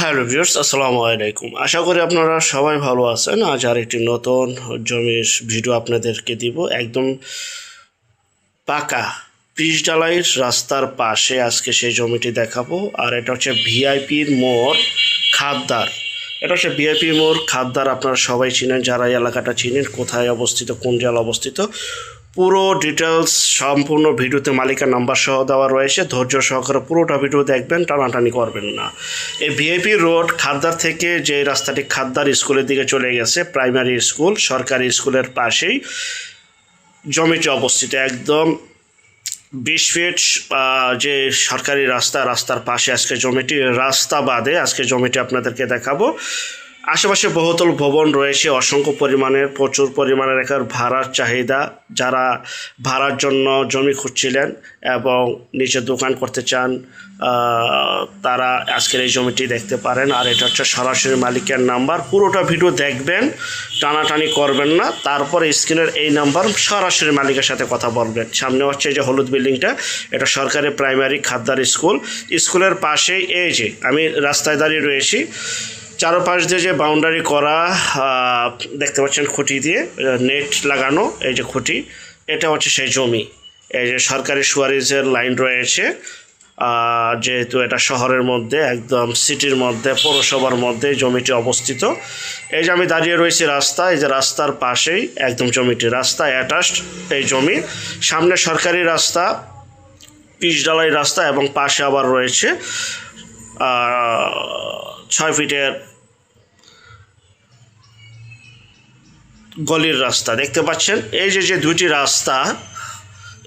Hello viewers, আসসালামু আলাইকুম। আশা করি আপনারা সবাই ভালো আছেন। আজ আর একটি নতুন জমির ভিডিও আপনাদেরকে দিব। একদম পাকা পিচ ঢালাইয়ের রাস্তার পাশে আজকে সেই জমিটি দেখাবো। আর এটা হচ্ছে ভিআইপির মোড় খাদ্দার। এটা হচ্ছে ভিআইপি মোড় খাদ্দার। আপনারা সবাই চিনেন, যারা এই এলাকাটা চিনেন, কোথায় অবস্থিত, কোন জেলা অবস্থিত, পুরো ডিটেলস সম্পূর্ণ ভিডিওতে মালিকার নাম্বার সহ দেওয়া রয়েছে। ধৈর্য সহকারে পুরোটা ভিডিও দেখবেন, টানাটানি করবেন না। এই ভিআইপি রোড খাদ্দার থেকে যে রাস্তাটি খাদ্দার স্কুলের দিকে চলে গেছে, প্রাইমারি স্কুল, সরকারি স্কুলের পাশেই জমিটি অবস্থিত। একদম 20 ফিট যে সরকারি রাস্তার পাশে আজকে জমিটি, রাস্তা বাদে আজকে জমিটি আপনাদেরকে দেখাবো। আশেপাশে বহুতল ভবন রয়েছে, অসংখ্য পরিমাণের, প্রচুর পরিমাণের এখানে ভাড়ার চাহিদা। যারা ভাড়ার জন্য জমি খুঁজছিলেন এবং নিচে দোকান করতে চান, তারা আজকের এই জমিটি দেখতে পারেন। আর এটা হচ্ছে সরাসরি মালিকের নাম্বার। পুরোটা ভিডিও দেখবেন, টানাটানি করবেন না। তারপরে স্ক্রিনের এই নাম্বার, সরাসরি মালিকের সাথে কথা বলবেন। সামনে হচ্ছে এই যে হলুদ বিল্ডিংটা, এটা সরকারি প্রাইমারি খাদ্দার স্কুল। স্কুলের পাশেই এই যে আমি রাস্তায় দাঁড়িয়ে রয়েছি, চারপাশ দিয়ে যে বাউন্ডারি করা দেখতে পাচ্ছেন, খুঁটি দিয়ে নেট লাগানো, এই যে খুঁটি, এটা হচ্ছে সেই জমি। এই যে সরকারি সুয়ারিজের লাইন রয়েছে, যেহেতু এটা শহরের মধ্যে, একদম সিটির মধ্যে, পৌরসভার মধ্যে জমিটি অবস্থিত। এই যে আমি দাঁড়িয়ে রয়েছি রাস্তা, এই যে রাস্তার পাশেই একদম জমিটি, রাস্তা অ্যাটাচড এই জমি। সামনে সরকারি রাস্তা, পিচ ঢালাই রাস্তা, এবং পাশে আবার রয়েছে 6 ফিটের গলির রাস্তা দেখতে পাচ্ছেন। এই যে দুইটি রাস্তা,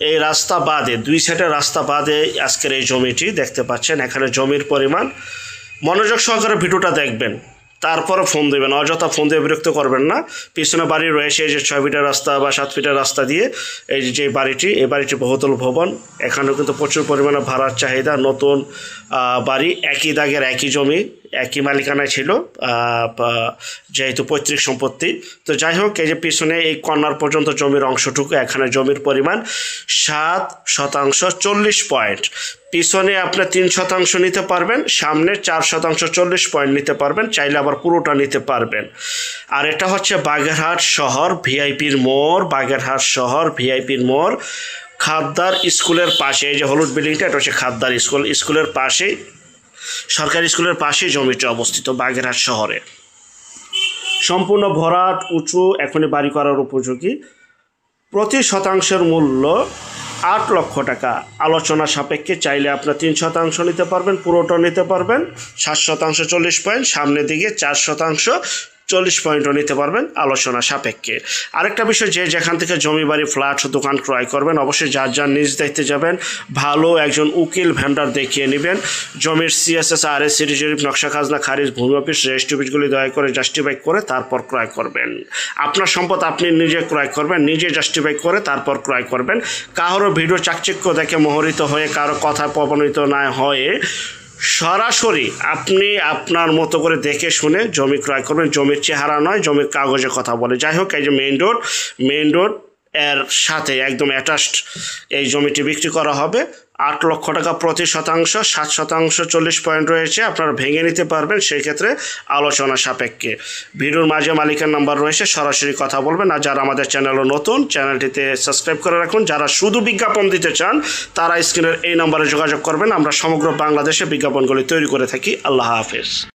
এই রাস্তা বাদে, দুই সাইডের রাস্তা বাদে আজকের এই জমিটি দেখতে পাচ্ছেন। এখানে জমির পরিমাণ, মনোযোগ সহকারে ভিডিওটা দেখবেন, তারপরে ফোন দেবেন, অযথা ফোন দিয়ে বিরক্ত করবেন না। পিছনে বাড়ি রয়েছে এই যে 6 ফিটের রাস্তা বা 7 ফিটের রাস্তা দিয়ে, এই যে বাড়িটি, এই বাড়িটি বহুতল ভবন। এখানেও কিন্তু প্রচুর পরিমাণে ভাড়ার চাহিদা। নতুন বাড়ি, একই দাগের, একই জমি, একই মালিকানায় ছিল, যেহেতু পৈতৃক সম্পত্তি। তো যাই হোক, এই যে পিছনে এই কর্নার পর্যন্ত জমির অংশটুকু, এখানে জমির পরিমাণ 7 শতাংশ 40 পয়েন্ট। পিছনে আপনি 3 শতাংশ নিতে পারবেন, সামনে 4 শতাংশ 40 পয়েন্ট নিতে পারবেন, চাইলে আবার পুরোটা নিতে পারবেন। আর এটা হচ্ছে বাগেরহাট শহর ভিআইপির মোড়, বাগেরহাট শহর ভিআইপির মোড় খাদ্দার স্কুলের পাশে। এই যে হলুদ বিল্ডিংটা, এটা হচ্ছে খাদ্দার স্কুল। স্কুলের পাশেই, সরকারি স্কুলের পাশেই জমিটি অবস্থিত বাগেরহাট শহরে। সম্পূর্ণ ভরাট, উঁচু, এখনই বাড়ি করার উপযোগী। প্রতি শতাংশের মূল্য 8 লক্ষ টাকা। আলোচনা সাপেক্ষে চাইলে আপনার 3 শতাংশ নিতে পারবেন, পুরোটা নিতে পারবেন। 7 শতাংশ 40 পয়েন্ট, সামনের দিকে 4 শতাংশ 40 পয়েন্টও নিতে পারবেন, আলোচনা সাপেক্ষে। আরেকটা বিষয়, যে যেখান থেকে জমি, বাড়ি, ফ্ল্যাট, দোকান ক্রয় করবেন, অবশ্যই যার যার নিজ দায়িত্বে যাবেন। ভালো একজন উকিল ভেন্ডার দেখিয়ে নেবেন। জমির CSS, RS, সিটি জরিপ, নকশা, খাজনা, খারিজ, ভূমি অফিস, রেজিস্ট্রি অফিসগুলি দয়া করে জাস্টিফাই করে তারপর ক্রয় করবেন। আপনার সম্পদ আপনি নিজে ক্রয় করবেন, নিজে জাস্টিফাই করে তারপর ক্রয় করবেন। কারো ভিডিও চাকচিক্য দেখে মোহরিত হয়ে, কারো কথা প্রবণিত না হয়ে, সরাসরি আপনি আপনার মতো করে দেখে শুনে জমি ক্রয় করবেন। জমির চেহারা নয়, জমির কাগজে কথা বলে। যাই হোক, এই যে মেইন রোড এর সাথে একদম অ্যাটাচড এই জমিটি বিক্রি করা হবে। 8 লক্ষ টাকা প্রতি শতাংশ, 7 শতাংশ 40 পয়েন্ট রয়েছে, আপনারা ভেঙে নিতে পারবেন, সেই ক্ষেত্রে আলোচনা সাপেক্ষে। ভিডিওর মাঝে মালিকের নাম্বার রয়েছে, সরাসরি কথা বলবেন। আর যারা আমাদের চ্যানেলও নতুন, চ্যানেলটিতে সাবস্ক্রাইব করে রাখুন। যারা শুধু বিজ্ঞাপন দিতে চান, তারা স্ক্রিনের এই নাম্বারে যোগাযোগ করবেন। আমরা সমগ্র বাংলাদেশে বিজ্ঞাপনগুলি তৈরি করে থাকি। আল্লাহ হাফেজ।